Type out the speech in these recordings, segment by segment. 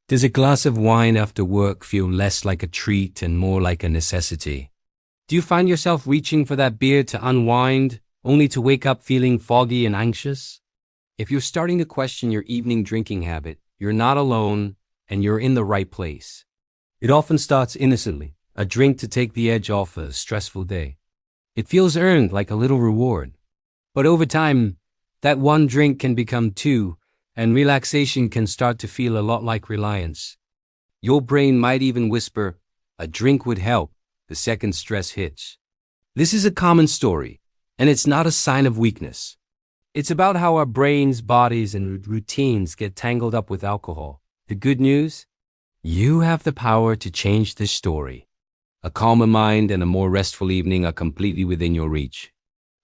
Does a glass of wine after work feel less like a treat and more like a necessity? Do you find yourself reaching for that beer to unwind, only to wake up feeling foggy and anxious? If you're starting to question your evening drinking habit, you're not alone and you're in the right place. It often starts innocently, a drink to take the edge off a stressful day. It feels earned, like a little reward. But over time, that one drink can become two, and relaxation can start to feel a lot like reliance. Your brain might even whisper, "A drink would help," the second stress hits. This is a common story, and it's not a sign of weakness. It's about how our brains, bodies, and routines get tangled up with alcohol. The good news? You have the power to change this story. A calmer mind and a more restful evening are completely within your reach.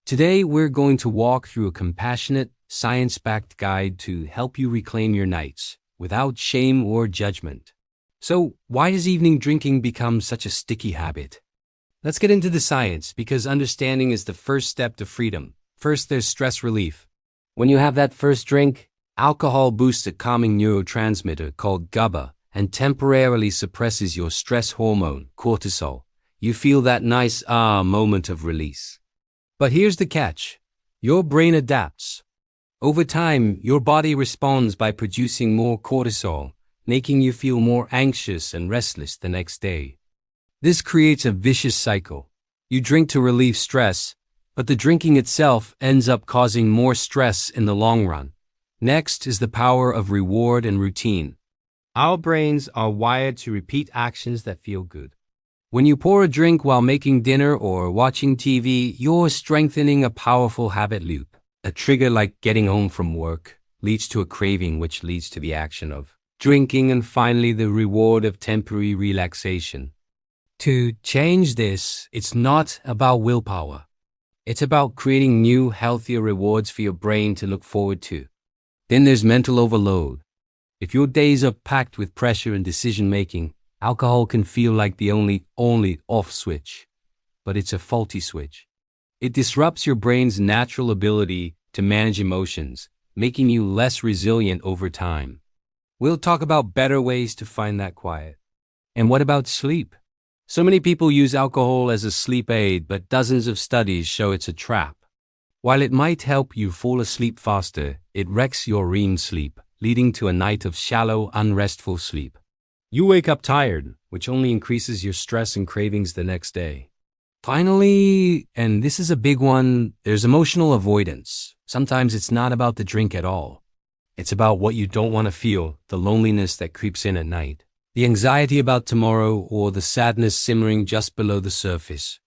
Today, we're going to walk through a compassionate, science-backed guide to help you reclaim your nights without shame or judgment. So, why does evening drinking become such a sticky habit? Let's get into the science, because understanding is the first step to freedom. First, there's stress relief. When you have that first drink, alcohol boosts a calming neurotransmitter called GABA and temporarily suppresses your stress hormone, cortisol. You feel that nice moment of release. But here's the catch. Your brain adapts. Over time, your body responds by producing more cortisol, making you feel more anxious and restless the next day. This creates a vicious cycle. You drink to relieve stress, but the drinking itself ends up causing more stress in the long run. Next is the power of reward and routine. Our brains are wired to repeat actions that feel good. When you pour a drink while making dinner or watching TV, you're strengthening a powerful habit loop. A trigger like getting home from work leads to a craving, which leads to the action of drinking, and finally the reward of temporary relaxation. To change this, it's not about willpower. It's about creating new, healthier rewards for your brain to look forward to. Then there's mental overload. If your days are packed with pressure and decision-making, alcohol can feel like the only off switch. But it's a faulty switch. It disrupts your brain's natural ability to manage emotions, making you less resilient over time. We'll talk about better ways to find that quiet. And what about sleep? So many people use alcohol as a sleep aid, but dozens of studies show it's a trap. While it might help you fall asleep faster, it wrecks your REM sleep, leading to a night of shallow, unrestful sleep. You wake up tired, which only increases your stress and cravings the next day. Finally, and this is a big one, there's emotional avoidance. Sometimes it's not about the drink at all. It's about what you don't want to feel, the loneliness that creeps in at night, the anxiety about tomorrow, or the sadness simmering just below the surface.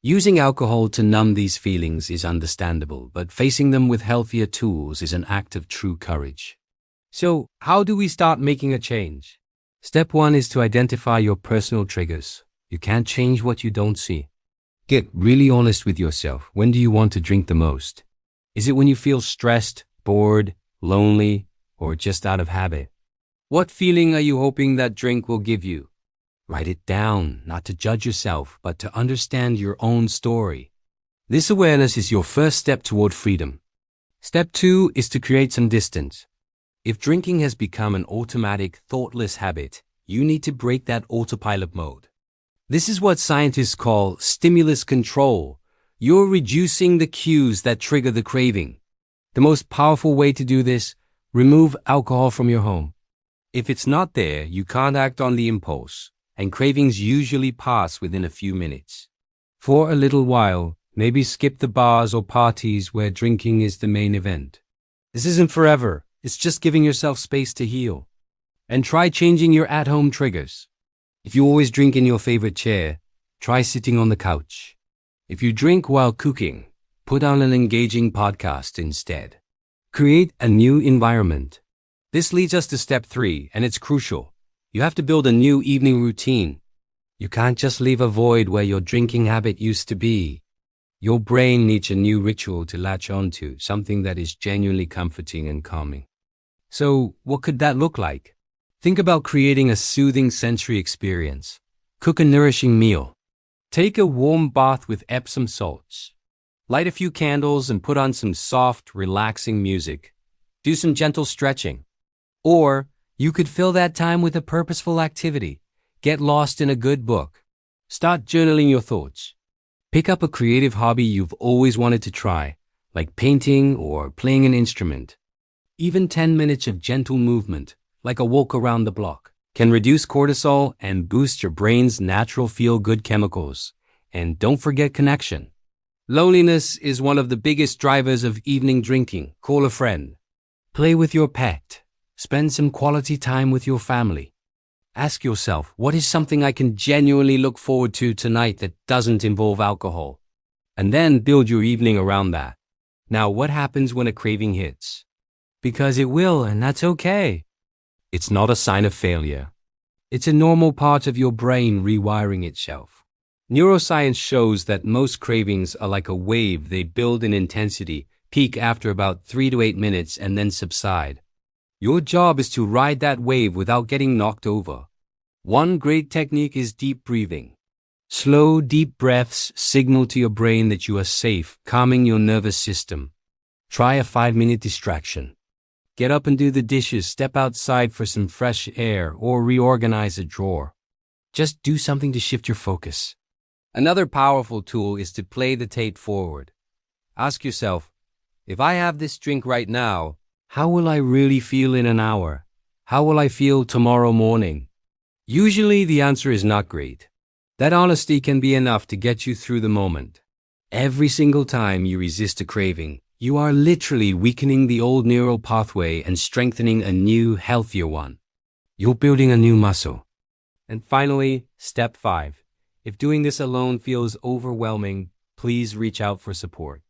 Using alcohol to numb these feelings is understandable, but facing them with healthier tools is an act of true courage. So, how do we start making a change? Step 1 is to identify your personal triggers. You can't change what you don't see. Get really honest with yourself. When do you want to drink the most? Is it when you feel stressed, bored, lonely, or just out of habit? What feeling are you hoping that drink will give you? Write it down, not to judge yourself, but to understand your own story. This awareness is your first step toward freedom. Step 2 is to create some distance. If drinking has become an automatic, thoughtless habit, you need to break that autopilot mode. This is what scientists call stimulus control. You're reducing the cues that trigger the craving. The most powerful way to do this, remove alcohol from your home. If it's not there, you can't act on the impulse, and cravings usually pass within a few minutes. For a little while, maybe skip the bars or parties where drinking is the main event. This isn't forever. It's just giving yourself space to heal. And try changing your at-home triggers. If you always drink in your favorite chair, try sitting on the couch. If you drink while cooking, put on an engaging podcast instead. Create a new environment. This leads us to step 3, and it's crucial. You have to build a new evening routine. You can't just leave a void where your drinking habit used to be. Your brain needs a new ritual to latch onto, something that is genuinely comforting and calming. So, what could that look like? Think about creating a soothing sensory experience. Cook a nourishing meal. Take a warm bath with Epsom salts. Light a few candles and put on some soft, relaxing music. Do some gentle stretching. Or, You could fill that time with a purposeful activity. Get lost in a good book. Start journaling your thoughts. Pick up a creative hobby you've always wanted to try, like painting or playing an instrument. Even 10 minutes of gentle movement, like a walk around the block, can reduce cortisol and boost your brain's natural feel-good chemicals. And don't forget connection. Loneliness is one of the biggest drivers of evening drinking. Call a friend. Play with your pet. Spend some quality time with your family. Ask yourself, what is something I can genuinely look forward to tonight that doesn't involve alcohol? And then build your evening around that. Now, what happens when a craving hits? Because it will, and that's okay. It's not a sign of failure. It's a normal part of your brain rewiring itself. Neuroscience shows that most cravings are like a wave. They build in intensity, peak after about 3 to 8 minutes, and then subside. Your job is to ride that wave without getting knocked over. One great technique is deep breathing. Slow, deep breaths signal to your brain that you are safe, calming your nervous system. Try a 5-minute distraction. Get up and do the dishes, step outside for some fresh air, or reorganize a drawer. Just do something to shift your focus. Another powerful tool is to play the tape forward. Ask yourself, if I have this drink right now, how will I really feel in an hour? How will I feel tomorrow morning? Usually the answer is not great. That honesty can be enough to get you through the moment. Every single time you resist a craving, you are literally weakening the old neural pathway and strengthening a new, healthier one. You're building a new muscle. And finally, step 5. If doing this alone feels overwhelming, please reach out for support.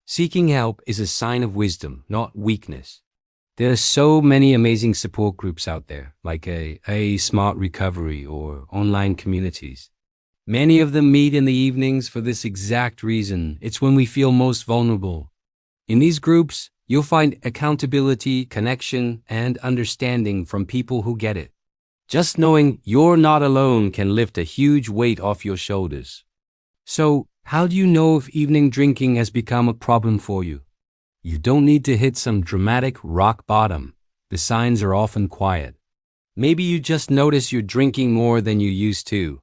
Seeking help is a sign of wisdom, not weakness. There are so many amazing support groups out there, like a Smart Recovery or online communities. Many of them meet in the evenings for this exact reason. It's when we feel most vulnerable. In these groups, you'll find accountability, connection, and understanding from people who get it. Just knowing you're not alone can lift a huge weight off your shoulders. So, how do you know if evening drinking has become a problem for you? You don't need to hit some dramatic rock bottom. The signs are often quiet. Maybe you just notice you're drinking more than you used to.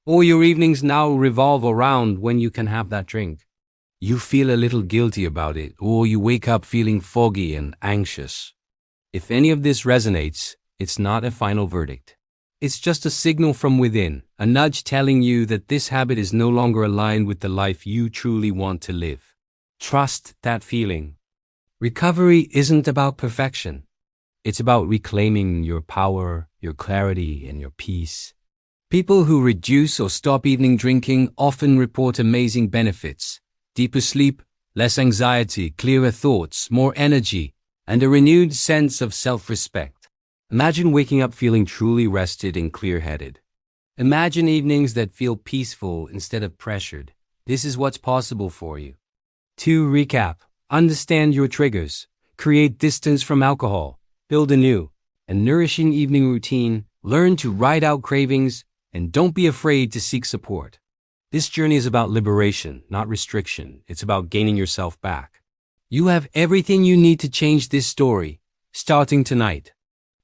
Or your evenings now revolve around when you can have that drink. You feel a little guilty about it, or you wake up feeling foggy and anxious. If any of this resonates, it's not a final verdict. It's just a signal from within, a nudge telling you that this habit is no longer aligned with the life you truly want to live. Trust that feeling. Recovery isn't about perfection. It's about reclaiming your power, your clarity, and your peace. People who reduce or stop evening drinking often report amazing benefits: deeper sleep, less anxiety, clearer thoughts, more energy, and a renewed sense of self-respect. Imagine waking up feeling truly rested and clear-headed. Imagine evenings that feel peaceful instead of pressured. This is what's possible for you. To recap, understand your triggers, create distance from alcohol, build a new and nourishing evening routine, learn to ride out cravings, and don't be afraid to seek support. This journey is about liberation, not restriction. It's about gaining yourself back. You have everything you need to change this story, starting tonight.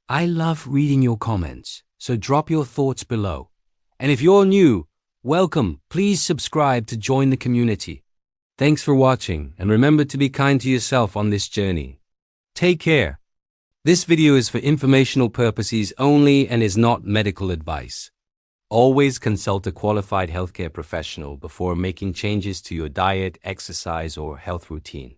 I love reading your comments, so drop your thoughts below. And if you're new, welcome. Please subscribe to join the community. Thanks for watching, and remember to be kind to yourself on this journey. Take care. This video is for informational purposes only and is not medical advice. Always consult a qualified healthcare professional before making changes to your diet, exercise, or health routine.